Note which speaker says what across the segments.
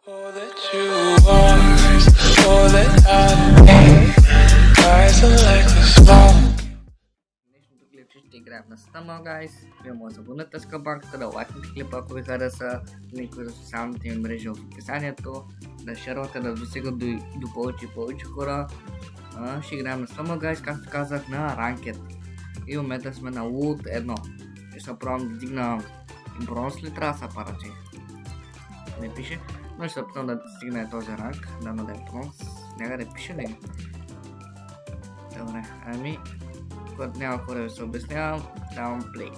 Speaker 1: All that you want, all that I need, rising like the smoke.
Speaker 2: Днешното клипче ще играем на Stumble Guys. Вие може да абонирате с камбанката, да лайкнете клипа, ако ви хареса, линкове за социалните ми мрежи в описанието, да шервате, да достигат до повече и повече хора. Ще играем на Stumble Guys, както казах, на Ranked. И в момента сме на Loot 1. Ще се пробвам да дигна бронз ли трябва да се парачи? Не пише, но ще се опитам да стигна този ранг, да надем бронз. Някъде пише ли? Добре, ами, когато няма хора да се обяснявам, давам плей.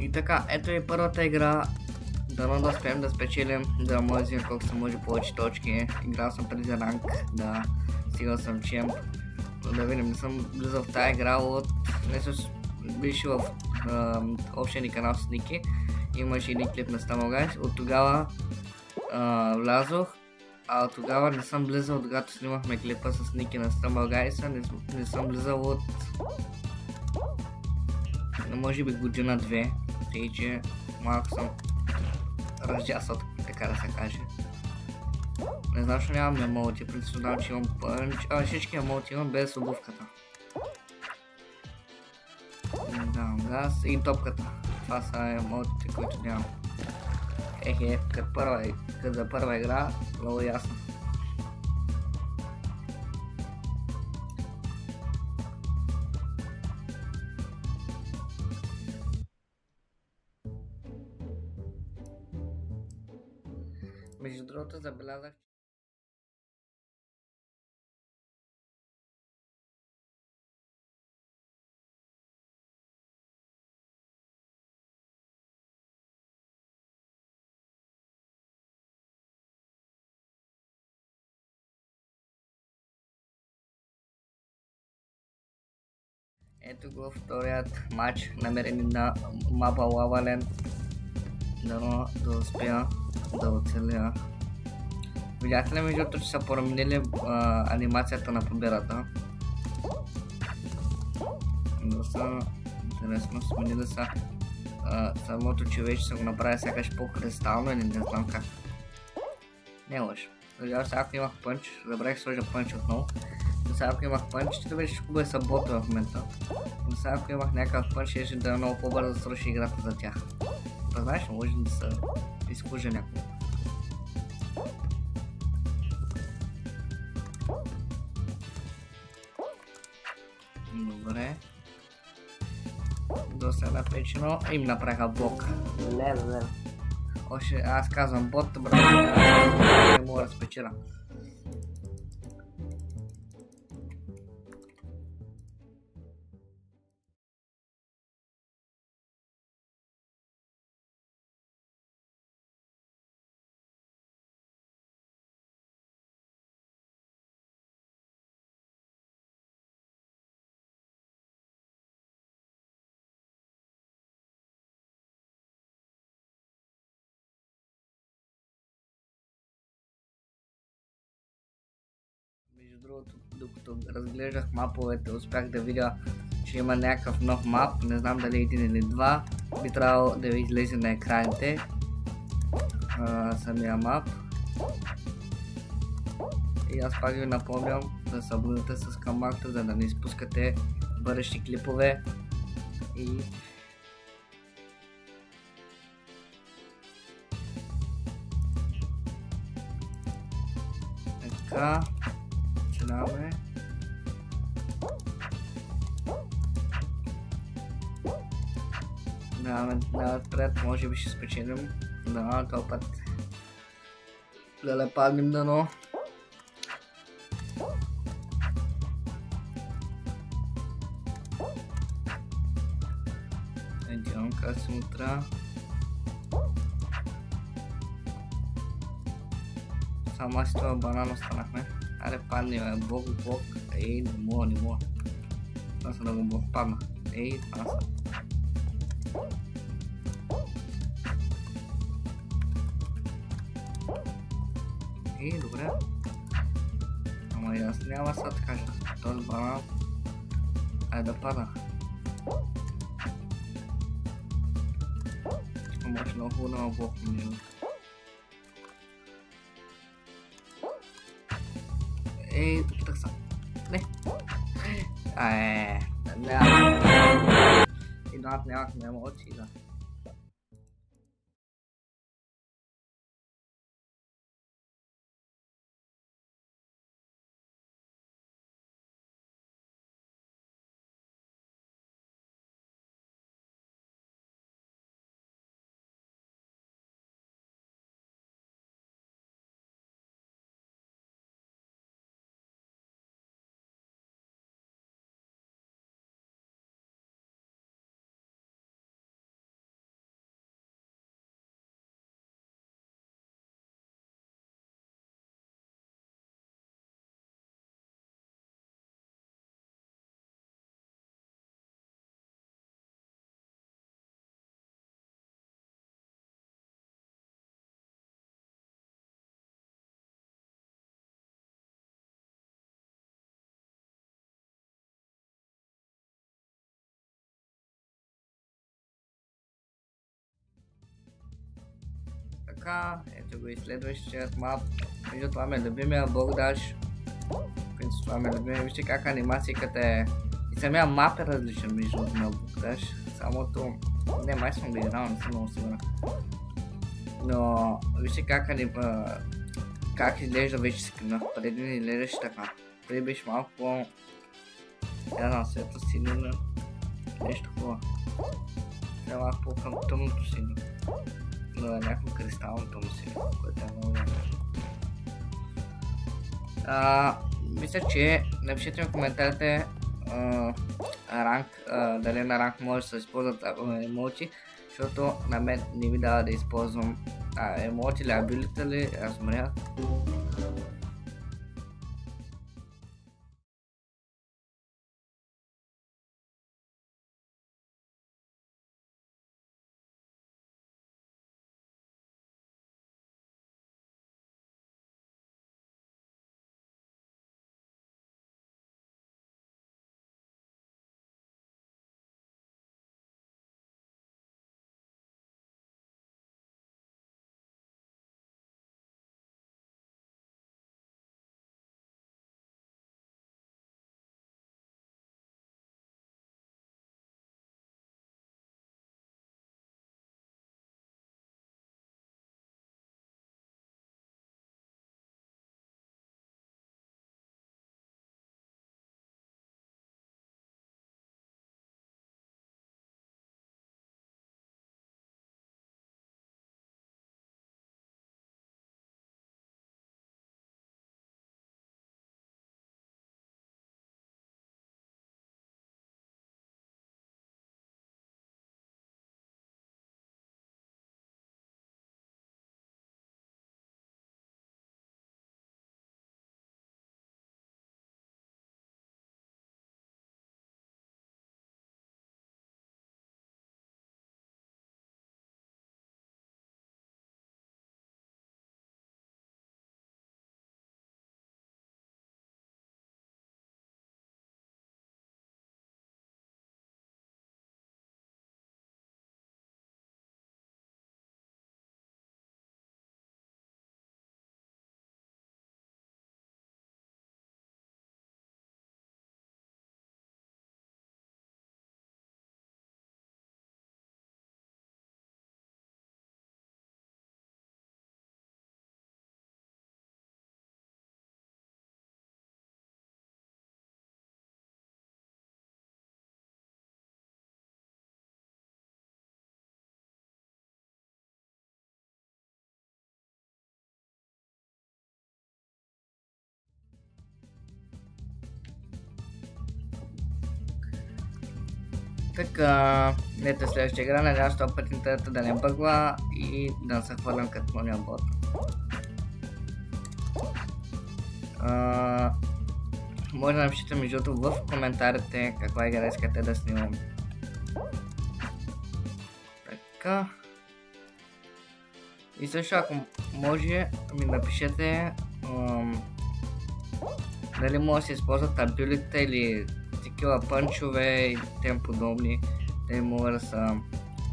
Speaker 2: И така, ето и първата игра. Дано да успеем да спечелим, да може да взимам колко се може повече точки. Играл съм преди ранг, да, стигал съм чемп. Да видим, не съм влизал в тази игра от... Не съм беше в общия ни канал с Ники. Имаше един клип на Stumble Guys. От тогава влязох, а от тогава не съм влизал, когато снимахме клипа с Ники на Stumble Guys. Не съм влизал от... може би година-две, тъй че малко съм раздясал, така да се каже. Не знам, че нямам емоти, принципно знам, че имам пънч, всички емоти имам без обувката. Давам газ и топката. Това са емотите, които нямам. Като за първа игра, много ясно. Между другото забелязах, ето го вторият матч, намерени на мапа Lava Land. Дано да успя да оцеля. Видяхте ли между другото, че са променили анимацията на победата? Доста интересно, сменили са самото човече са го направи сякаш по-кристално или не знам как. Не лъж. Сега ако имах пънч, забравих сложа пънч отново. Но сега ако имах пънч, ще беше хубаво да са бота в момента. Но сега ако имах някакъв пънч, ще да е много по-бързо да свърши играта за тях. Да знаеш, може да се изкужа някой. Добре. Доста напечено. Им направиха блок. Лев. Още аз казвам бот, браво. Не мога да спечеля. Между другото, докато разглеждах маповете, успях да видя, че има някакъв нов мап, не знам дали един или два, би трябвало да ви излезе на екраните самия мап. И аз пак ви напомням да се абонирате с камбанката, за да не изпускате бъдещи клипове. И така. Даваме. Даваме напред, може би ще спечелим. Да, този път. Да не паднем дано. Sentiam ca să intra. Sau mai este o banană asta la mea. Are panne, boc. Ei, ni mo. Asta dă un boc panna. Ei, asta. Ei, dobra. Ама и аз няма сега да кажа. Този банан е да пада. Може много хубаво да ме блокне. Ей, так са. Не. Няма. И нямахме емоции, да. Така, ето го и следващият мап. Вижте, това ме любимия Богдаш. Принцип, това ме любимия. Вижте как анимацията е. И самия мап е различен между на Богдаш. Самото... Не, май съм го играл, не съм много сигурен. Но вижте как изглежда вече скрина. Преди не изглеждаше така. Преди беше малко по... Я знам, светло синина. Нещо хубаво. Е малко по-към тъмното синьо. Но е някакво кристално тъмно синьо, което е много яко. Мисля, че напишете ми в коментарите дали на ранг може да се използват емоти, защото на мен не ми дава да използвам емоти или абилита ли, аз мря. Така, ето следващия игра, надявам се път интернета да не бъгва и да не се хвърлям като мония бот. Може да напишете между другото в коментарите каква игра искате да снимам. Така. И също ако може ми напишете дали може да се използват абилите или такива пънчове и тем подобни, те могат да се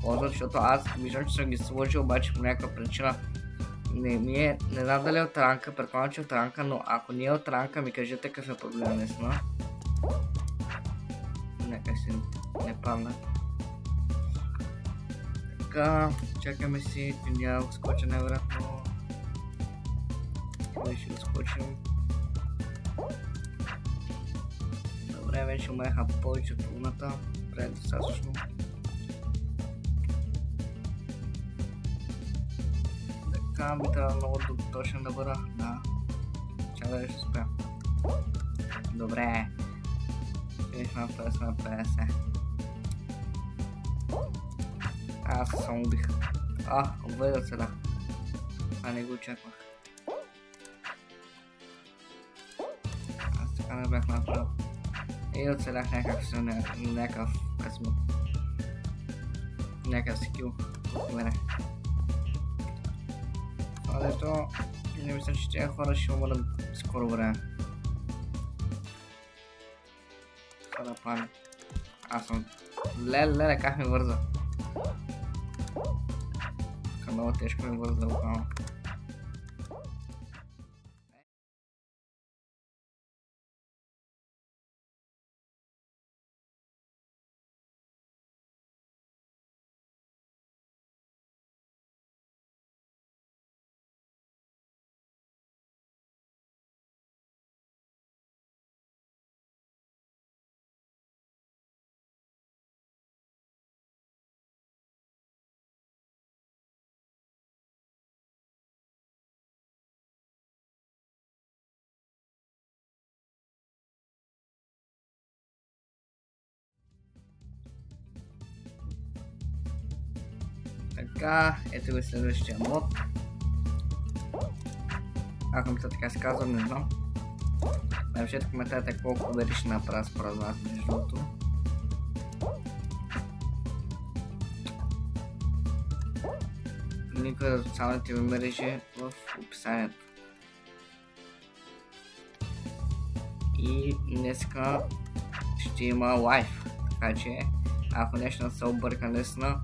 Speaker 2: ползват, защото аз виждам, че съм ги сложил, обаче по някаква причина не знам дали е от ранка, предполагам, че е от ранка, но ако не е от ранка, ми кажете какъв е проблем наистина. Нека си не падна. Така, чакаме си, няма да скоча най-вероятно. Кой ще го скочим? Добре, вече умреха повече от половината, правя достатъчно. Така, би трябва много точно да бъда, да. Чакай да ще успя. Добре. Сме на 50. Аз се само убих. Обведат се, да. Не го очаквах. Аз така не бях направил. И оцелях някакъв късмет. Някакъв скил от мене. Това дето не мисля, че тези хора ще умрат скоро време. Това да пане. Аз съм... Леле, как ми върза. Така много тежко ми върза буквално. Така, ето го следващия мод. Ако ми така се казва, не знам. Напишете в коментарите колко бери ще направя според вас между другото. Линкове за социалните ми мрежи в описанието. И днеска ще има лайв, така че ако нещо не се обърка наистина,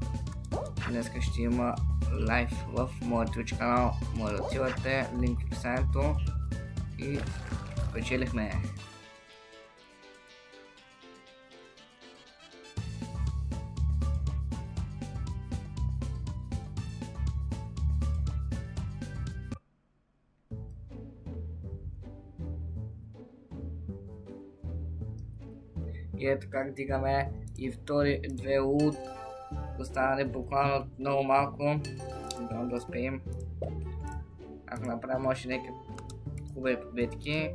Speaker 2: днеска ще има лайв в моят Twitch канал. Може да отивате, линк в описанието и спечелихме. И ето как дигаме и втори две лут. Останали буквално много малко. Да успеем. Ако направим още някакви хубави победки.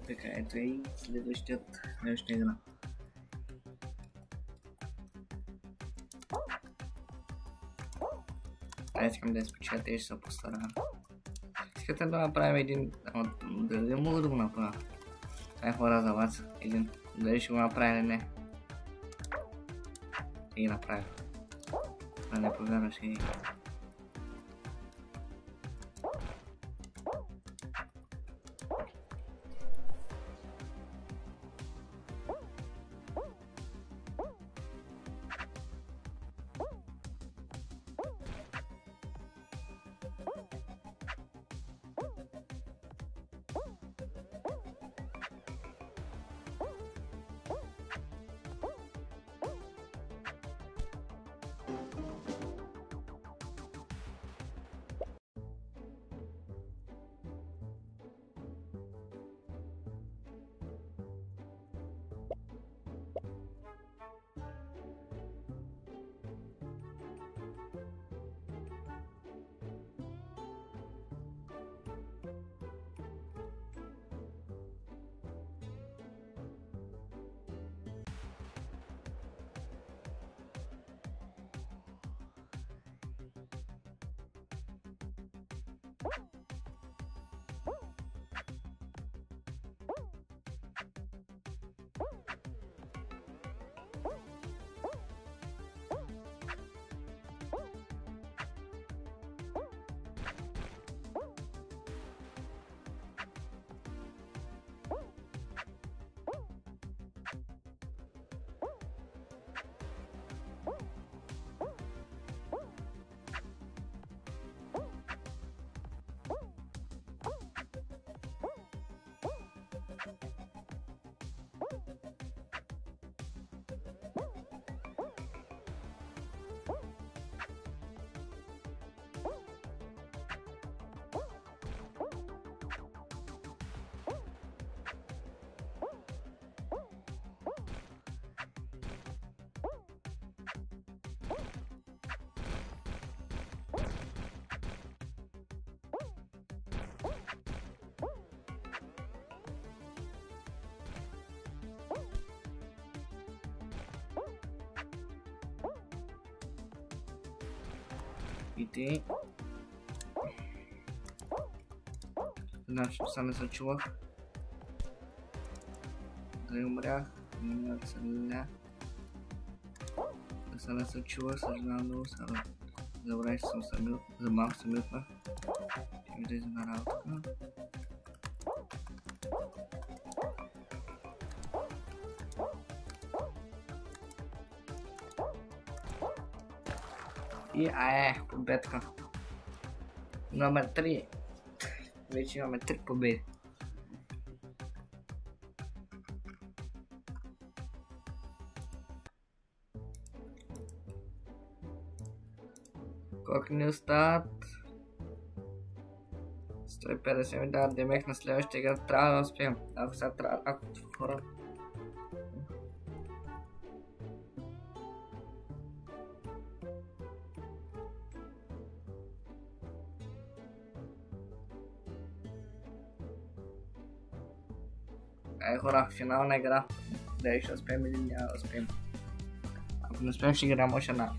Speaker 2: Така, ето и следващата игра. Аз искам да спечеля и ще се постарая. Искате да направим един... Дали мога да го направя? Това е хора за вас. Един. Дали ще го направя или не? И направя. Да не повярваш и... И значи са не се чувах. Да умрях. Не се чувах, съжалявам много сега. Забравих, че съм самил, за малко се мютнах. Ще ми влезе на работа. И победка. Номер 3. Вече имаме 3 победи. Колко ни остават? 150 ми дават демек на следващия игра. Трябва да успеем. Ако сега трябва, ако хора... Хора, финална игра. Дали ще успеем или няма да успеем. Ако не успеем, ще играем още една.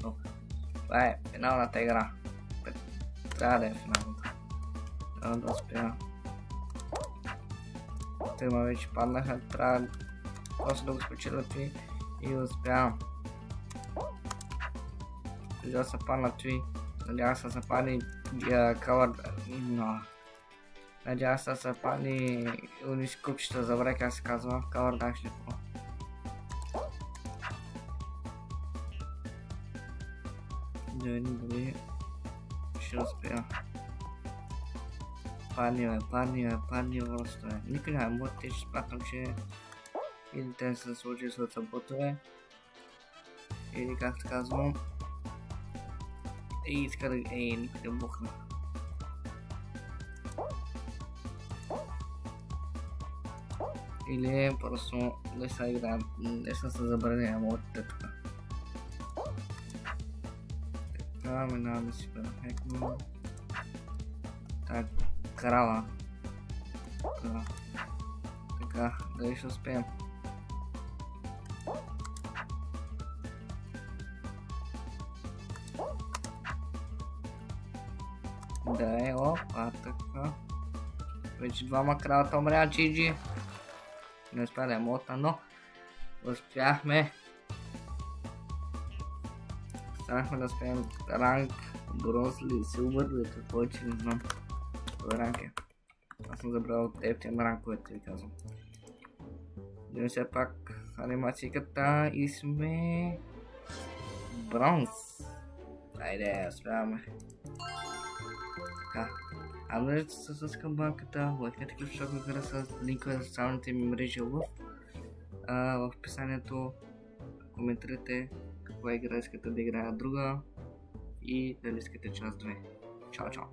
Speaker 2: Това е финалната игра. Трябва да е финалната. Трябва да успея. Трима вече паднаха. Трябва просто да го спечелят и успявам. Преди да са паднат ви. Надявам се да са падни кавър... Надявам се да са падни униш купчета, забравя как се казва. Кавър даш ли по. Да видим дали ще успея. Падни просто е. Никой няма мотите, ще смятам, че или те се случи с ботове. Или както казвам. И иска да... никой да бухна. Или просто да се играем. Десна се забраня мотите тук. Така, минаваме си перфектно. Так, крава. Така, дали ще успеем. Да, опа, така. Вече двама кравата умря, GG. Не успя да е мотна, но успяхме. Станахме да успеем ранг, бронз или силвър, или какво е, че не знам. Кой ранг е? Аз съм забрал ефтин ранг, което ви казвам. Дадем се пак анимацията и сме... бронз. Айде, успяваме. Така. Абонирайте се с камбанката, лайкнете ключа, ако хареса, линкове за социалните ми мрежи в описанието. Коментирайте каква игра искате да играя друга и дали искате част 2. Чао, чао!